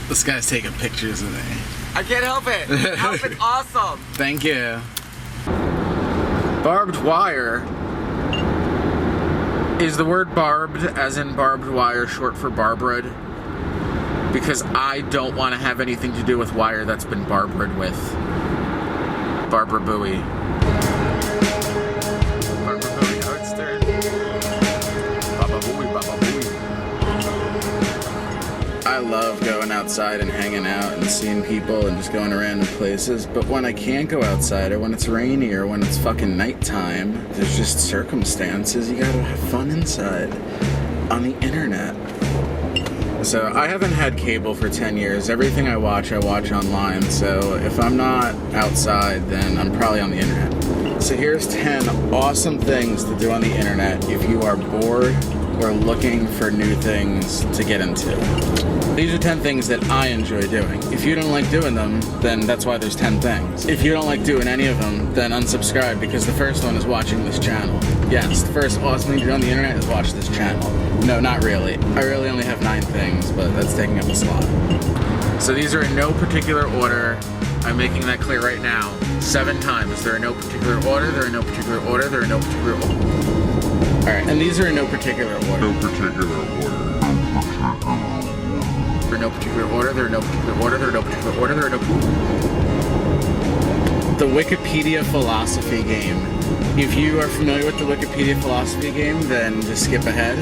This guy's taking pictures of me. I can't help it. The outfit's awesome. Thank you. Barbed wire. Is the word barbed, as in barbed wire, short for barbared? Because I don't want to have anything to do with wire that's been barbared with. Barbara Bowie. Barbara Bowie, Howard Stern. Baba Booey, Baba Booey. I love going outside and hanging out and seeing people and just going to random places, but when I can't go outside or when it's rainy or when it's fucking nighttime, there's just circumstances. You gotta have fun inside on the internet. So I haven't had cable for 10 years. Everything I watch online. So if I'm not outside, then I'm probably on the internet. So here's 10 awesome things to do on the internet if you are bored or looking for new things to get into. These are 10 things that I enjoy doing. If you don't like doing them, then that's why there's 10 things. If you don't like doing any of them, then unsubscribe, because the first one is watching this channel. Yes, the first awesome thing to do on the internet is watch this channel. No, not really. I really only have 9 things, but that's taking up a slot. So these are in no particular order. I'm making that clear right now. 7 times. They're in no particular order, they're in no particular order, they're in no particular order. Alright, and these are in no particular order. No particular order. They're in no particular order, they're in no particular order, they're in no particular order, they're in no... The Wikipedia philosophy game. If you are familiar with the Wikipedia philosophy game, then just skip ahead.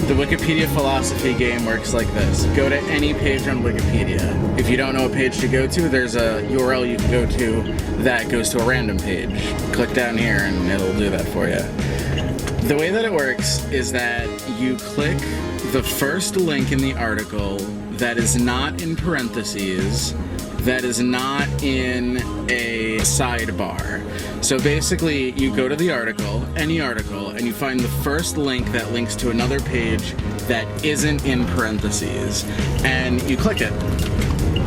The Wikipedia philosophy game works like this. Go to any page on Wikipedia. If you don't know a page to go to, there's a URL you can go to that goes to a random page. Click down here and it'll do that for you. The way that it works is that you click the first link in the article that is not in parentheses, that is not in a sidebar. So basically, you go to the article, any article, and you find the first link that links to another page that isn't in parentheses, and you click it.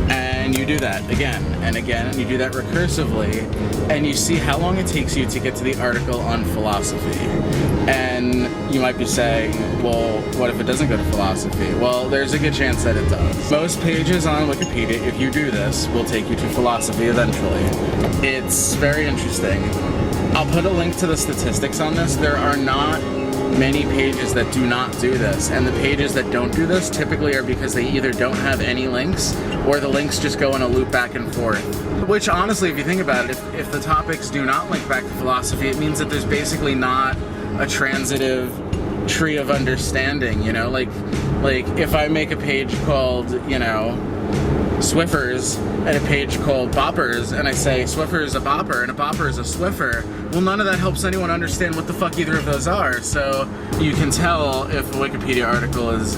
And you do that again and again, and you do that recursively, and you see how long it takes you to get to the article on philosophy. And you might be saying, well, what if it doesn't go to philosophy? Well, there's a good chance that it does. Most pages on Wikipedia, if you do this, will take you to philosophy eventually. It's very interesting. I'll put a link to the statistics on this. There are not many pages that do not do this, and the pages that don't do this typically are because they either don't have any links or the links just go in a loop back and forth. Which honestly, if you think about it, if the topics do not link back to philosophy, it means that there's basically not a transitive tree of understanding, you know? Like if I make a page called, you know, Swiffers and a page called Boppers, and I say Swiffer is a bopper and a bopper is a Swiffer, well, none of that helps anyone understand what the fuck either of those are. So you can tell if a Wikipedia article is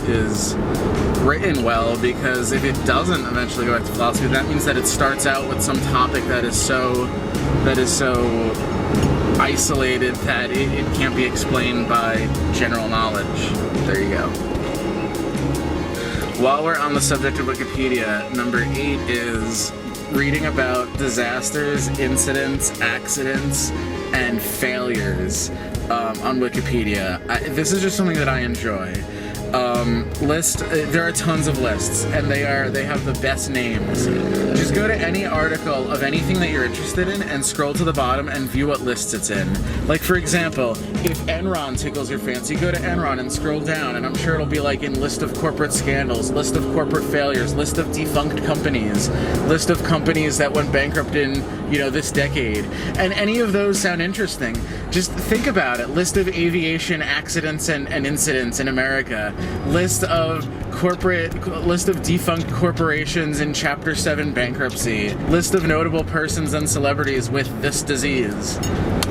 written well, because if it doesn't eventually go back to philosophy, that means that it starts out with some topic that is so isolated that it can't be explained by general knowledge. There you go. While we're on the subject of Wikipedia, number 8 is reading about disasters, incidents, accidents, and failures on Wikipedia. This is just something that I enjoy. There are tons of lists, and they have the best names. Just go to any article of anything that you're interested in and scroll to the bottom and view what lists it's in. Like, for example, if Enron tickles your fancy, go to Enron and scroll down, and I'm sure it'll be like in list of corporate scandals, list of corporate failures, list of defunct companies, list of companies that went bankrupt in, you know, this decade. And any of those sound interesting. Just think about it. List of aviation accidents and incidents in America. List of defunct corporations in Chapter 7 bankruptcy. List of notable persons and celebrities with this disease.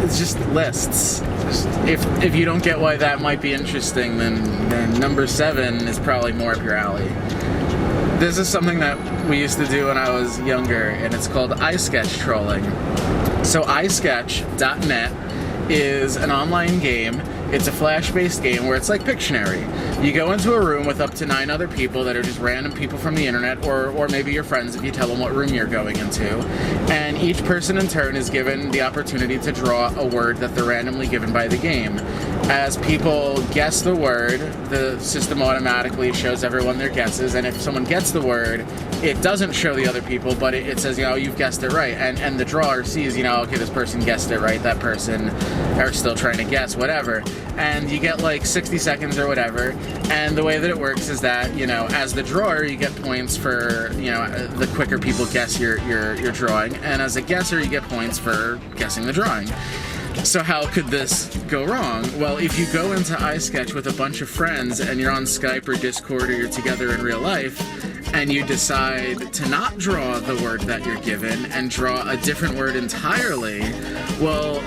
It's just lists. If you don't get why that might be interesting, then number 7 is probably more up your alley. This is something that we used to do when I was younger, and it's called Isketch trolling. So isketch.net is an online game. It's a Flash-based game where it's like Pictionary. You go into a room with up to 9 other people that are just random people from the internet, or maybe your friends if you tell them what room you're going into. And each person in turn is given the opportunity to draw a word that they're randomly given by the game. As people guess the word, the system automatically shows everyone their guesses, and if someone gets the word, it doesn't show the other people, but it says, you've guessed it right, and the drawer sees, okay, this person guessed it right, that person are still trying to guess, whatever, and you get like 60 seconds or whatever, and the way that it works is that, as the drawer, you get points for, the quicker people guess your drawing, and as a guesser, you get points for guessing the drawing. So how could this go wrong? Well, if you go into Isketch with a bunch of friends and you're on Skype or Discord or you're together in real life and you decide to not draw the word that you're given and draw a different word entirely, well,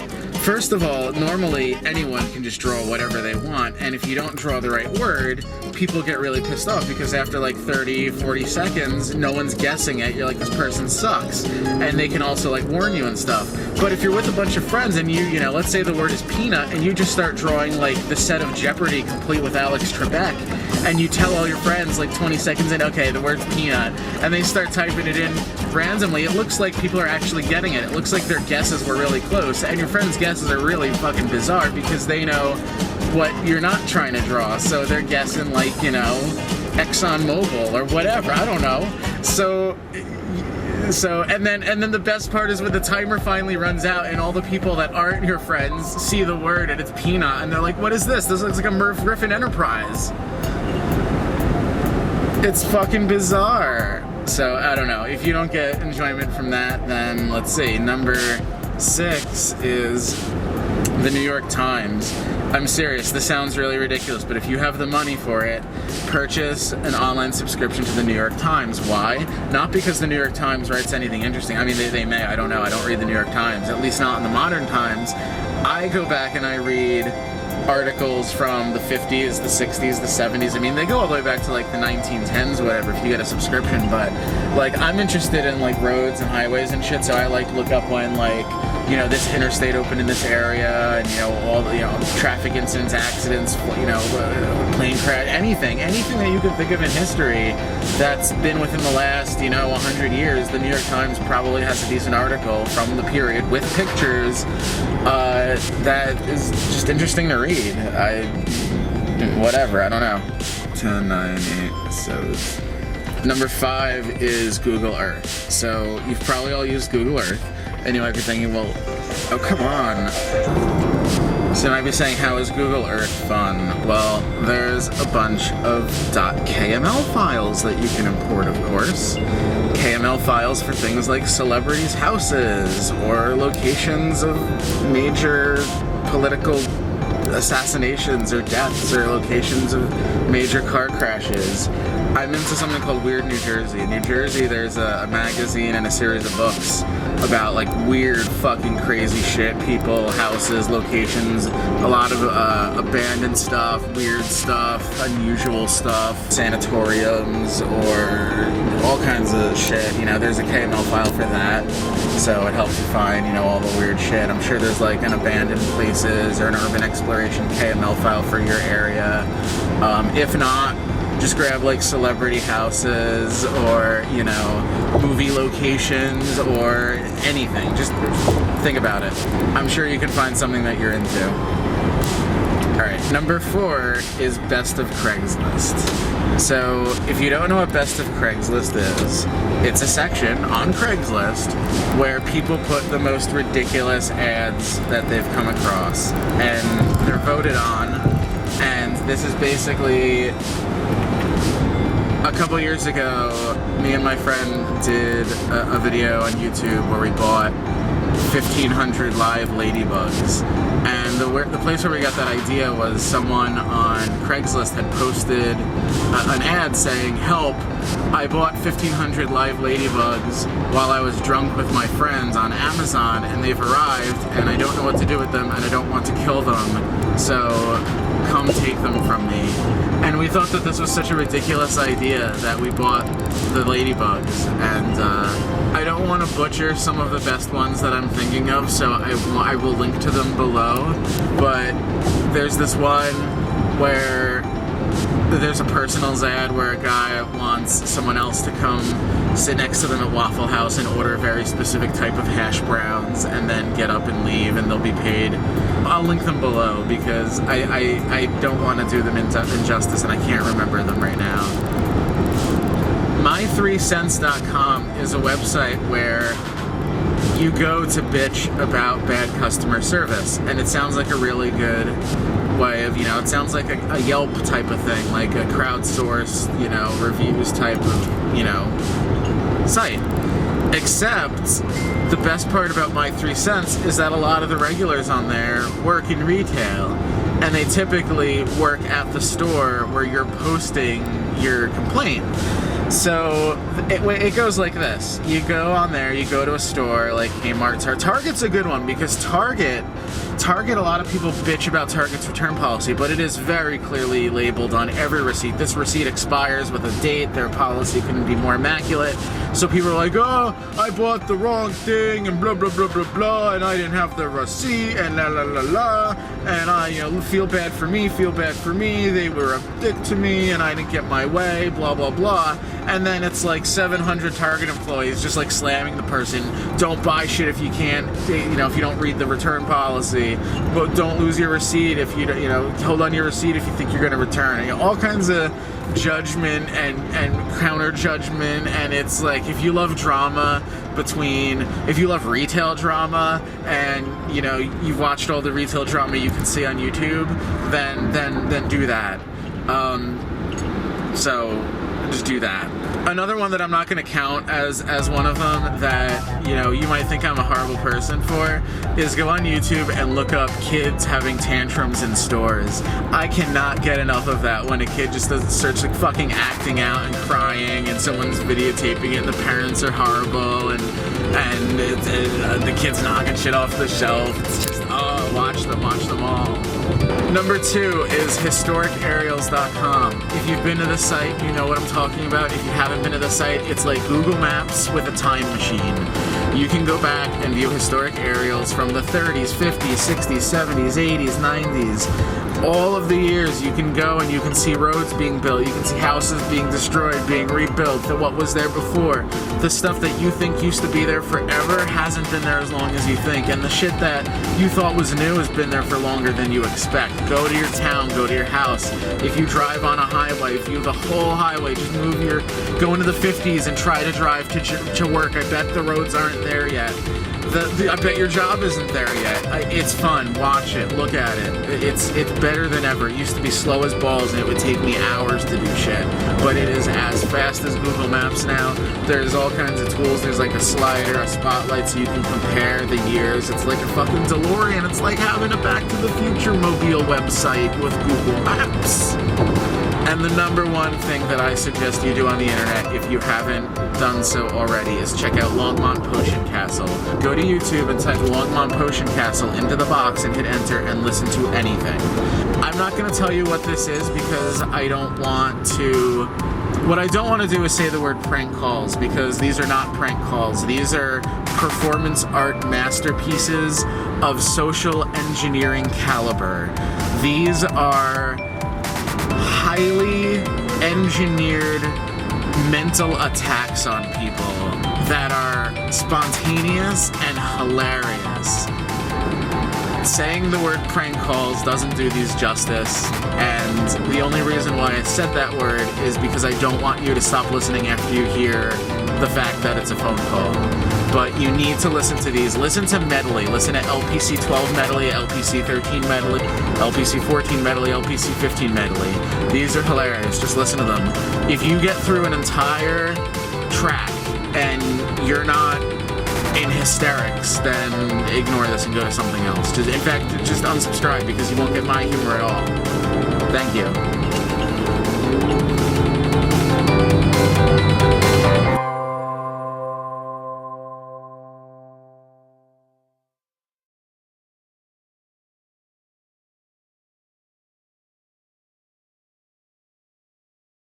first of all, normally anyone can just draw whatever they want, and if you don't draw the right word, people get really pissed off because after like 30, 40 seconds, no one's guessing it. You're like, this person sucks. And they can also like warn you and stuff. But if you're with a bunch of friends and let's say the word is peanut and you just start drawing like the set of Jeopardy complete with Alex Trebek, and you tell all your friends like 20 seconds in, okay, the word's peanut, and they start typing it in randomly, it looks like people are actually getting it. It looks like their guesses were really close, and your friends' guesses are really fucking bizarre because they know what you're not trying to draw, so they're guessing like, ExxonMobil or whatever, I don't know. So and then the best part is when the timer finally runs out and all the people that aren't your friends see the word and it's peanut and they're like, what is this? This looks like a Merv Griffin Enterprise. It's fucking bizarre. So I don't know. If you don't get enjoyment from that, then let's see. Number 6 is the New York Times. I'm serious, this sounds really ridiculous, but if you have the money for it, purchase an online subscription to the New York Times. Why? Not because the New York Times writes anything interesting. I mean, they may, I don't know. I don't read the New York Times, at least not in the modern times. I go back and I read articles from the 50s, the 60s, the 70s. I mean, they go all the way back to like the 1910s, whatever, if you get a subscription, but like I'm interested in like roads and highways and shit, so I like to look up when like, this interstate opened in this area, and all the traffic incidents, accidents, plane crash, anything that you can think of in history that's been within the last 100 years. The New York Times probably has a decent article from the period with pictures that is just interesting to read. Whatever, I don't know. 10, 9, 8, so number 5 is Google Earth. So you've probably all used Google Earth, and you might be thinking, well, oh, come on. So you might be saying, how is Google Earth fun? Well, there's a bunch of .kml files that you can import, of course. KML files for things like celebrities' houses, or locations of major political assassinations or deaths, or locations of major car crashes. I'm into something called Weird New Jersey. In New Jersey, there's a magazine and a series of books about like weird fucking crazy shit, people, houses, locations, a lot of abandoned stuff, weird stuff, unusual stuff, sanatoriums, or all kinds of shit. There's a KML file for that, so it helps you find all the weird shit. I'm sure there's like an abandoned places or an urban exploration KML file for your area. If not, just grab like celebrity houses or, movie locations or anything. Just think about it. I'm sure you can find something that you're into. Alright, number 4 is Best of Craigslist. So, if you don't know what Best of Craigslist is, it's a section on Craigslist where people put the most ridiculous ads that they've come across, and they're voted on, and this is basically... A couple years ago, me and my friend did a video on YouTube where we bought 1,500 live ladybugs. And the place where we got that idea was someone on Craigslist had posted an ad saying, "Help, I bought 1,500 live ladybugs while I was drunk with my friends on Amazon, and they've arrived, and I don't know what to do with them, and I don't want to kill them, so come take them from me." And we thought that this was such a ridiculous idea that we bought the ladybugs. And I don't want to butcher some of the best ones that I'm thinking of, so I will link to them below. But there's this one where There's a personals ad where a guy wants someone else to come sit next to them at Waffle House and order a very specific type of hash browns and then get up and leave and they'll be paid. I'll link them below because I don't want to do them injustice and I can't remember them right now. My3cents.com is a website where you go to bitch about bad customer service, and it sounds like a really good way of, it sounds like a Yelp type of thing, like a crowdsourced, reviews type of, site. Except the best part about My 3 Cents is that a lot of the regulars on there work in retail, and they typically work at the store where you're posting your complaint. So it goes like this. You go on there, you go to a store like Kmart. Target's a good one because Target, a lot of people bitch about Target's return policy, but it is very clearly labeled on every receipt. This receipt expires with a date. Their policy couldn't be more immaculate. So people are like, oh, I bought the wrong thing and blah, blah, blah, blah, blah, and I didn't have the receipt and la, la, la, la, and I, feel bad for me, they were a dick to me and I didn't get my way, blah, blah, blah. And then it's like 700 Target employees just like slamming the person. Don't buy shit if you can't, if you don't read the return policy. But don't lose your receipt if you, hold on to your receipt if you think you're going to return. All kinds of judgment and counter judgment. And it's like, if you love drama if you love retail drama and, you've watched all the retail drama you can see on YouTube, then do that. So just do that. Another one that I'm not going to count as one of them that, you might think I'm a horrible person for is go on YouTube and look up kids having tantrums in stores. I cannot get enough of that when a kid just starts like fucking acting out and crying and someone's videotaping it and the parents are horrible and the kid's knocking shit off the shelf. It's just, watch them all. Number 2 is historicaerials.com. If you've been to the site, you know what I'm talking about. If you haven't been to the site, it's like Google Maps with a time machine. You can go back and view historic aerials from the 30s, 50s, 60s, 70s, 80s, 90s. All of the years you can go and you can see roads being built, you can see houses being destroyed, being rebuilt, what was there before. The stuff that you think used to be there forever hasn't been there as long as you think, and the shit that you thought was new has been there for longer than you expect. Go to your town, go to your house. If you drive on a highway, view the whole highway, just go into the 50s and try to drive to work. I bet the roads aren't there yet. I bet your job isn't there yet. It's fun. Watch it. Look at it. It's better than ever. It used to be slow as balls and it would take me hours to do shit. But it is as fast as Google Maps now. There's all kinds of tools. There's like a slider, a spotlight so you can compare the years. It's like a fucking DeLorean. It's like having a Back to the Future mobile website with Google Maps. And the number one thing that I suggest you do on the internet, if you haven't done so already, is check out Longmont Potion Castle. Go to YouTube and type Longmont Potion Castle into the box and hit enter and listen to anything. I'm not going to tell you what this is because I don't want to... What I don't want to do is say the word prank calls because these are not prank calls. These are performance art masterpieces of social engineering caliber. These are highly engineered mental attacks on people that are spontaneous and hilarious. Saying the word prank calls doesn't do these justice, and the only reason why I said that word is because I don't want you to stop listening after you hear the fact that it's a phone call. But you need to listen to these. Listen to medley. Listen to LPC 12 medley, LPC 13 medley, LPC 14 medley, LPC 15 medley. These are hilarious. Just listen to them. If you get through an entire track and you're not in hysterics, then ignore this and go to something else. In fact, just unsubscribe because you won't get my humor at all. Thank you.